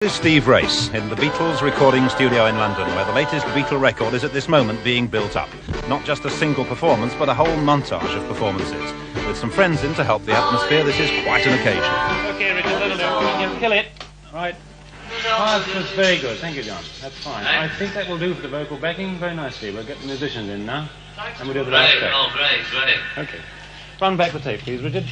This is Steve Race in the Beatles recording studio in London, where the latest Beatle record is at this moment being built up. Not just a single performance, but a whole montage of performances. With some friends in to help the atmosphere, this is quite an occasion. Okay, Richard, that'll do. You'll kill it. Right. Oh, that's very good. Thank you, John. That's fine. I think that will do for the vocal backing very nicely. We'll get the musicians in now, and we'll do the last take. Oh, great. Okay. Run back the tape, please, Richard.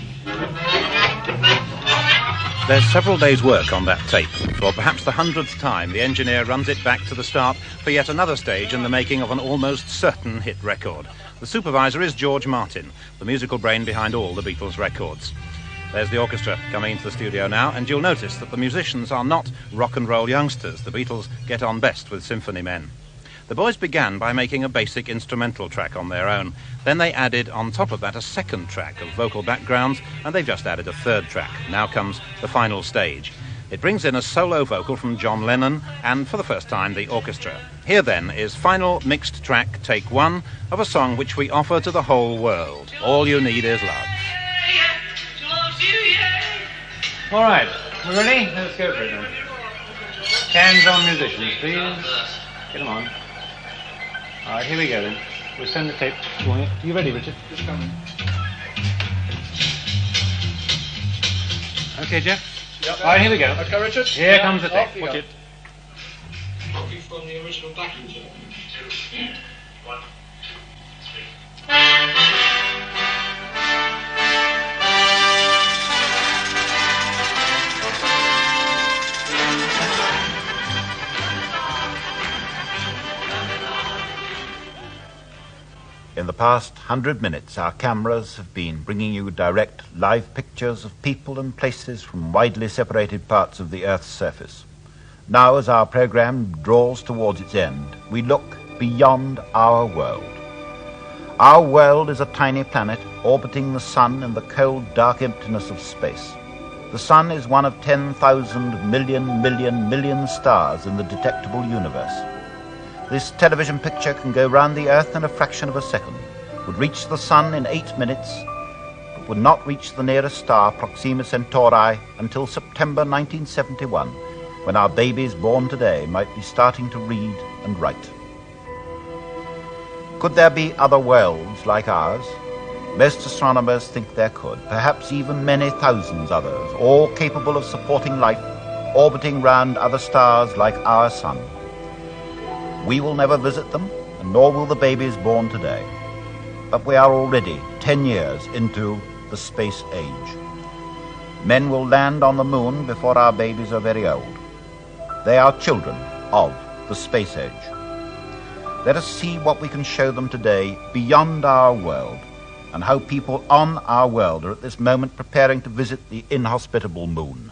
There's several days' work on that tape. For perhaps the 100th time, the engineer runs it back to the start for yet another stage in the making of an almost certain hit record. The supervisor is George Martin, the musical brain behind all the Beatles records. There's the orchestra coming into the studio now, and you'll notice that the musicians are not rock and roll youngsters. The Beatles get on best with symphony men. The boys began by making a basic instrumental track on their own. Then they added on top of that a second track of vocal backgrounds, and they've just added a third track. Now comes the final stage. It brings in a solo vocal from John Lennon, and for the first time, the orchestra. Here then is final mixed track, take one, of a song which we offer to the whole world. All You Need Is Love. All right. We ready? Let's go for it then. Hands on musicians, please. Get them on. All right, here we go then. We'll send the tape. You ready, Richard? Just coming. Okay, Jeff? Yep. All right, here we go. Okay, Richard? Here comes the tape. Watch it. Copy from the original backing track. 2, 1, 3. In the past 100 minutes, our cameras have been bringing you direct live pictures of people and places from widely separated parts of the Earth's surface. Now, as our program draws towards its end, we look beyond our world. Our world is a tiny planet orbiting the sun in the cold, dark emptiness of space. The sun is one of 10,000 million stars in the detectable universe. This television picture can go round the Earth in a fraction of a second, would reach the sun in 8 minutes, but would not reach the nearest star, Proxima Centauri, until September 1971, when our babies born today might be starting to read and write. Could there be other worlds like ours? Most astronomers think there could, perhaps even many thousands others, all capable of supporting life, orbiting round other stars like our sun. We will never visit them, and nor will the babies born today. But we are already 10 years into the space age. Men will land on the moon before our babies are very old. They are children of the space age. Let us see what we can show them today beyond our world, and how people on our world are at this moment preparing to visit the inhospitable moon.